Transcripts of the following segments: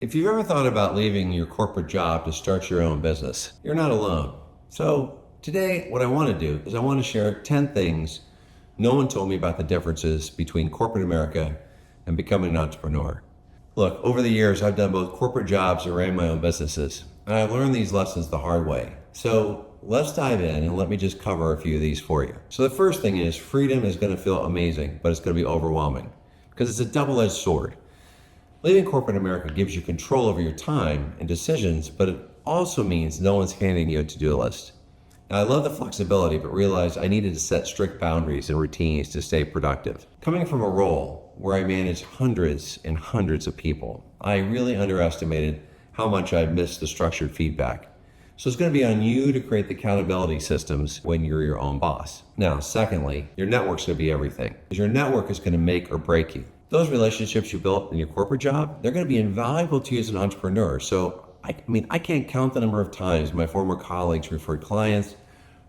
If you've ever thought about leaving your corporate job to start your own business, you're not alone. So today, what I want to do is I want to share 10 things no one told me about the differences between corporate America and becoming an entrepreneur. Look, over the years, I've done both corporate jobs and ran my own businesses, and I've learned these lessons the hard way. So let's dive in and let me just cover a few of these for you. So the first thing is freedom is going to feel amazing, but it's going to be overwhelming because it's a double-edged sword. Leaving corporate America gives you control over your time and decisions, but it also means no one's handing you a to-do list. Now, I love the flexibility, but realized I needed to set strict boundaries and routines to stay productive. Coming from a role where I managed hundreds and hundreds of people, I really underestimated how much I missed the structured feedback. So it's going to be on you to create the accountability systems when you're your own boss. Now, secondly, your network's going to be everything, because your network is going to make or break you. Those relationships you built in your corporate job, they're going to be invaluable to you as an entrepreneur. So, I can't count the number of times my former colleagues referred clients,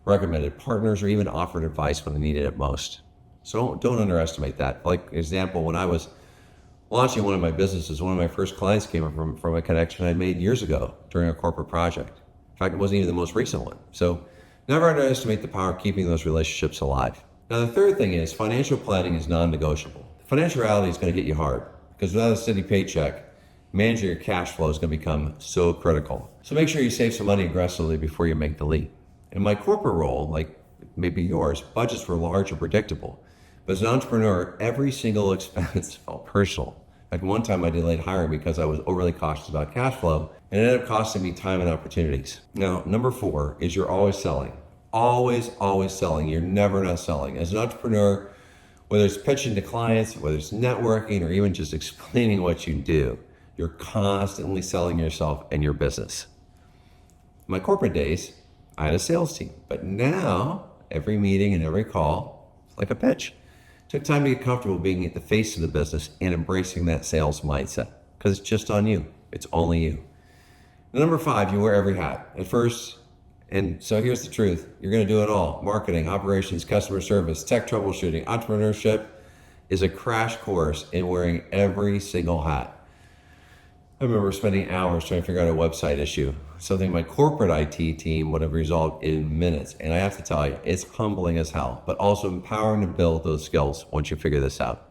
recommended partners, or even offered advice when I needed it most. So don't underestimate that. Like example, when I was launching one of my businesses, one of my first clients came from a connection I made years ago during a corporate project. In fact, it wasn't even the most recent one. So never underestimate the power of keeping those relationships alive. Now, the third thing is financial planning is non-negotiable. Financial reality is going to get you hard because without a steady paycheck, managing your cash flow is going to become so critical. So make sure you save some money aggressively before you make the leap. In my corporate role, like maybe yours, budgets were large and predictable. But as an entrepreneur, every single expense felt personal. Like one time I delayed hiring because I was overly cautious about cash flow and it ended up costing me time and opportunities. Now, number 4 is you're always selling. Always, always selling. You're never not selling. As an entrepreneur, whether it's pitching to clients, whether it's networking, or even just explaining what you do, you're constantly selling yourself and your business. In my corporate days, I had a sales team, but now every meeting and every call is like a pitch. It took time to get comfortable being at the face of the business and embracing that sales mindset because it's just on you. It's only you. Number 5, you wear every hat. At first, and so here's the truth. You're going to do it all. Marketing, operations, customer service, tech troubleshooting, entrepreneurship is a crash course in wearing every single hat. I remember spending hours trying to figure out a website issue, something my corporate IT team would have resolved in minutes. And I have to tell you, it's humbling as hell, but also empowering to build those skills once you figure this out.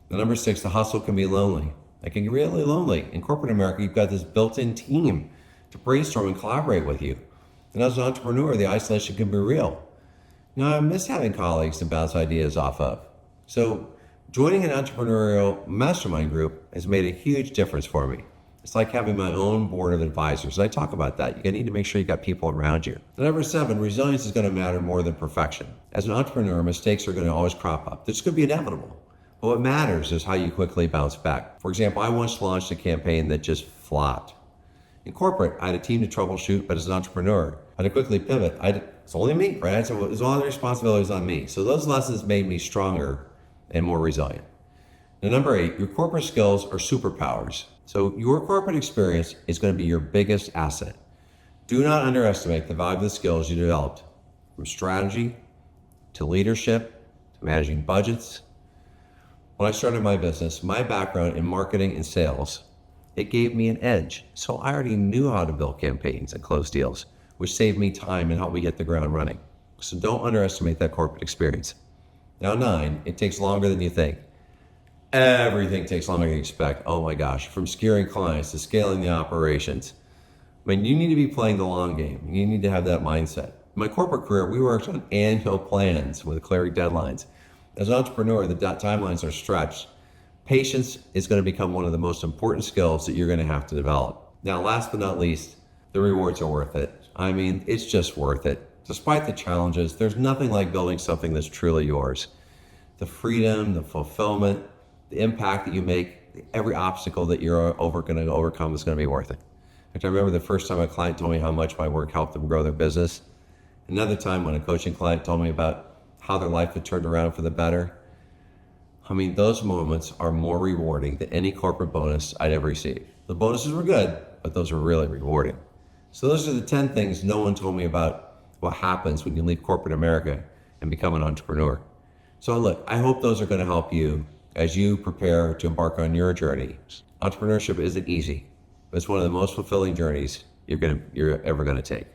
The number 6, the hustle can be lonely. It can get really lonely. In corporate America, you've got this built-in team to brainstorm and collaborate with you. And as an entrepreneur, the isolation can be real. Now, I miss having colleagues to bounce ideas off of. So joining an entrepreneurial mastermind group has made a huge difference for me. It's like having my own board of advisors. And I talk about that. You need to make sure you got people around you. And number 7, resilience is going to matter more than perfection. As an entrepreneur, mistakes are going to always crop up. This could be inevitable. But what matters is how you quickly bounce back. For example, I once launched a campaign that just flopped. In corporate, I had a team to troubleshoot, but as an entrepreneur, I had to quickly pivot. It's only me, right? So it was all the responsibilities on me. So those lessons made me stronger and more resilient. Now, number 8, your corporate skills are superpowers. So your corporate experience is going to be your biggest asset. Do not underestimate the value of the skills you developed, from strategy to leadership to managing budgets. When I started my business, my background in marketing and sales, it gave me an edge. So I already knew how to build campaigns and close deals, which saved me time and helped me get the ground running. So don't underestimate that corporate experience. Now 9, it takes longer than you think. Everything takes longer than you expect. Oh my gosh, from securing clients to scaling the operations. You need to be playing the long game. You need to have that mindset. In my corporate career, we worked on annual plans with clear deadlines. As an entrepreneur, the timelines are stretched. Patience is going to become one of the most important skills that you're going to have to develop. Now, last but not least, the rewards are worth it. It's just worth it. Despite the challenges, there's nothing like building something that's truly yours. The freedom, the fulfillment, the impact that you make, every obstacle that you're going to overcome is going to be worth it. In fact, I remember the first time a client told me how much my work helped them grow their business. Another time when a coaching client told me about how their life had turned around for the better. Those moments are more rewarding than any corporate bonus I'd ever received. The bonuses were good, but those were really rewarding. So those are the 10 things no one told me about what happens when you leave corporate America and become an entrepreneur. So look, I hope those are going to help you as you prepare to embark on your journey. Entrepreneurship isn't easy. but it's one of the most fulfilling journeys you're ever gonna take.